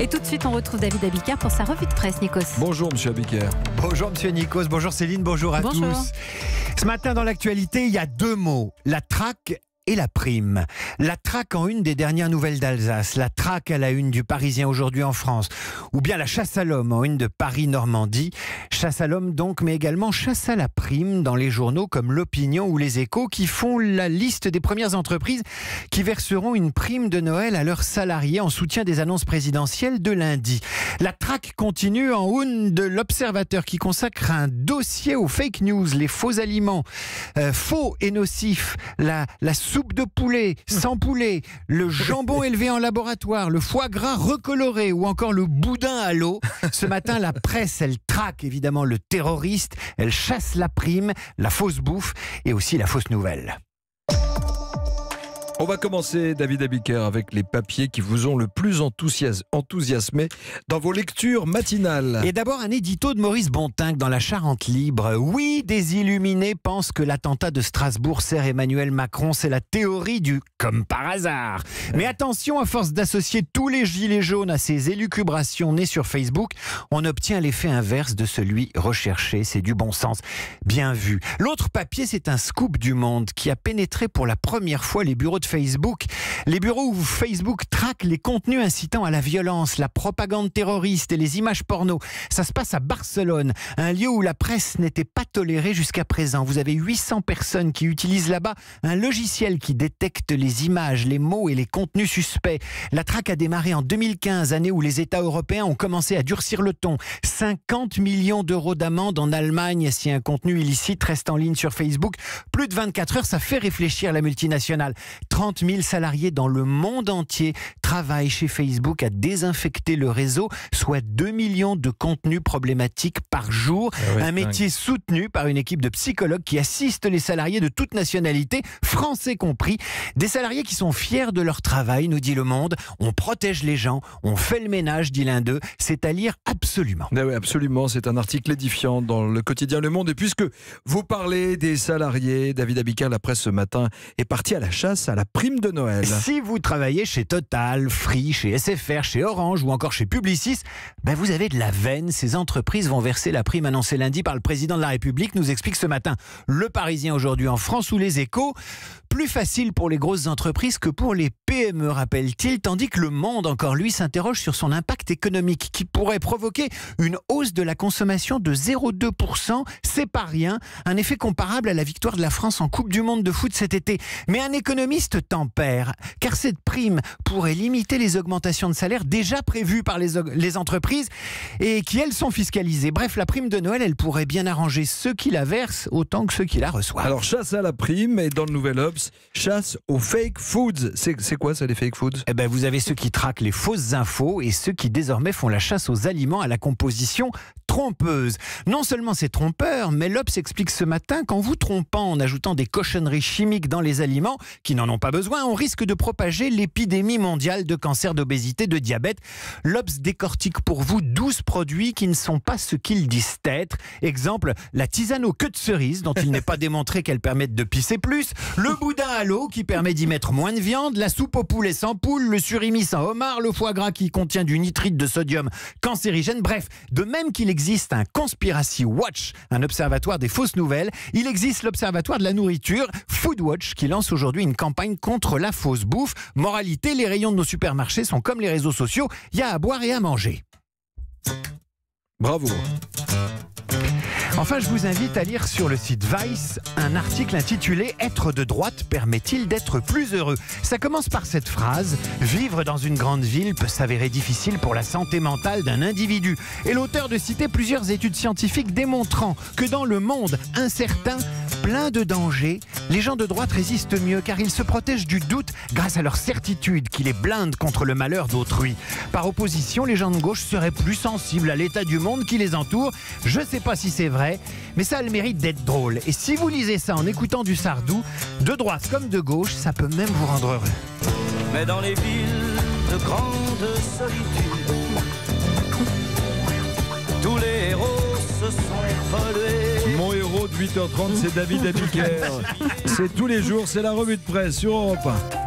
Et tout de suite, on retrouve David Abiker pour sa revue de presse, Nikos. Bonjour Monsieur Abiker. Bonjour Monsieur Nikos, bonjour Céline, bonjour à Bonjour. tous. Ce matin dans l'actualité, il y a deux mots, la traque et la prime. La traque en une des dernières nouvelles d'Alsace, la traque à la une du Parisien aujourd'hui en France, ou bien la chasse à l'homme en une de Paris-Normandie. Chasse à l'homme donc, mais également chasse à la prime dans les journaux comme L'Opinion ou Les Échos qui font la liste des premières entreprises qui verseront une prime de Noël à leurs salariés en soutien des annonces présidentielles de lundi. La traque continue en une de l'Observateur qui consacre un dossier aux fake news, les faux aliments, faux et nocifs, la soupe de poulet sans poulet, le jambon élevé en laboratoire, le foie gras recoloré ou encore le boudin à l'eau. Ce matin, la presse, elle traque évidemment le terroriste, elle chasse la prime, la fausse bouffe et aussi la fausse nouvelle. On va commencer, David Abiker, avec les papiers qui vous ont le plus enthousiasmé dans vos lectures matinales. Et d'abord un édito de Maurice Bontinck dans la Charente Libre. Oui, des illuminés pensent que l'attentat de Strasbourg sert Emmanuel Macron. C'est la théorie du « comme par hasard ». Mais attention, à force d'associer tous les gilets jaunes à ces élucubrations nées sur Facebook, on obtient l'effet inverse de celui recherché. C'est du bon sens. Bien vu. L'autre papier, c'est un scoop du Monde qui a pénétré pour la première fois les bureaux de Facebook. Les bureaux où Facebook traque les contenus incitant à la violence, la propagande terroriste et les images porno. Ça se passe à Barcelone, un lieu où la presse n'était pas tolérée jusqu'à présent. Vous avez 800 personnes qui utilisent là-bas un logiciel qui détecte les images, les mots et les contenus suspects. La traque a démarré en 2015, année où les États européens ont commencé à durcir le ton. 50 millions d'euros d'amende en Allemagne si un contenu illicite reste en ligne sur Facebook. Plus de 24 heures, ça fait réfléchir la multinationale. 30 000 salariés dans le monde entier travaillent chez Facebook à désinfecter le réseau, soit 2 millions de contenus problématiques par jour. Un métier soutenu par une équipe de psychologues qui assistent les salariés de toute nationalité, français compris. Des salariés qui sont fiers de leur travail, nous dit Le Monde. On protège les gens, on fait le ménage, dit l'un d'eux. C'est à lire absolument. Ah oui, absolument, c'est un article édifiant dans le quotidien Le Monde. Et puisque vous parlez des salariés, David Abiker, la presse ce matin est partie à la chasse à la prime de Noël. Si vous travaillez chez Total, Free, chez SFR, chez Orange ou encore chez Publicis, vous avez de la veine. Ces entreprises vont verser la prime annoncée lundi par le président de la République, nous explique ce matin Le Parisien aujourd'hui en France ou Les Échos. Plus facile pour les grosses entreprises que pour les PME, rappelle-t-il, tandis que Le Monde, encore lui, s'interroge sur son impact économique qui pourrait provoquer une hausse de la consommation de 0,2%. C'est pas rien, un effet comparable à la victoire de la France en Coupe du Monde de foot cet été. Mais un économiste tempère, car cette prime pourrait limiter les augmentations de salaire déjà prévues par les entreprises et qui, elles, sont fiscalisées. Bref, la prime de Noël, elle pourrait bien arranger ceux qui la versent autant que ceux qui la reçoivent. Alors, chasse à la prime et dans le Nouvel Obs, chasse aux fake foods. C'est quoi ça, les fake foods ? Vous avez ceux qui traquent les fausses infos et ceux qui désormais font la chasse aux aliments à la composition trompeuse. Non seulement c'est trompeur, mais l'Obs explique ce matin qu'en vous trompant en ajoutant des cochonneries chimiques dans les aliments qui n'en ont pas besoin, on risque de propager l'épidémie mondiale de cancer, d'obésité, de diabète. L'Obs décortique pour vous 12 produits qui ne sont pas ce qu'ils disent être. Exemple, la tisane aux queues de cerise dont il n'est pas démontré qu'elle permette de pisser plus, le boudin à l'eau qui permet d'y mettre moins de viande, la soupe au poulet sans poule, le surimi sans homard, le foie gras qui contient du nitrite de sodium cancérigène. Bref, de même qu'il existe un Conspiracy Watch, un observatoire des fausses nouvelles, il existe l'observatoire de la nourriture, Food Watch, qui lance aujourd'hui une campagne contre la fausse bouffe. Moralité, les rayons de nos supermarchés sont comme les réseaux sociaux, il y a à boire et à manger. Bravo. Enfin, je vous invite à lire sur le site Vice un article intitulé « Être de droite permet-il d'être plus heureux ?» Ça commence par cette phrase « Vivre dans une grande ville peut s'avérer difficile pour la santé mentale d'un individu ». Et l'auteur de citer plusieurs études scientifiques démontrant que dans le monde incertain, plein de dangers, les gens de droite résistent mieux car ils se protègent du doute grâce à leur certitude qui les blinde contre le malheur d'autrui. Par opposition, les gens de gauche seraient plus sensibles à l'état du monde qui les entoure. Je ne sais pas si c'est vrai, mais ça a le mérite d'être drôle. Et si vous lisez ça en écoutant du Sardou, de droite comme de gauche, ça peut même vous rendre heureux. Mais dans les villes de grande solitude, tous les héros se sont relevés. Mon héros de 8h30, c'est David Abiker. C'est tous les jours, c'est la revue de presse sur Europe 1.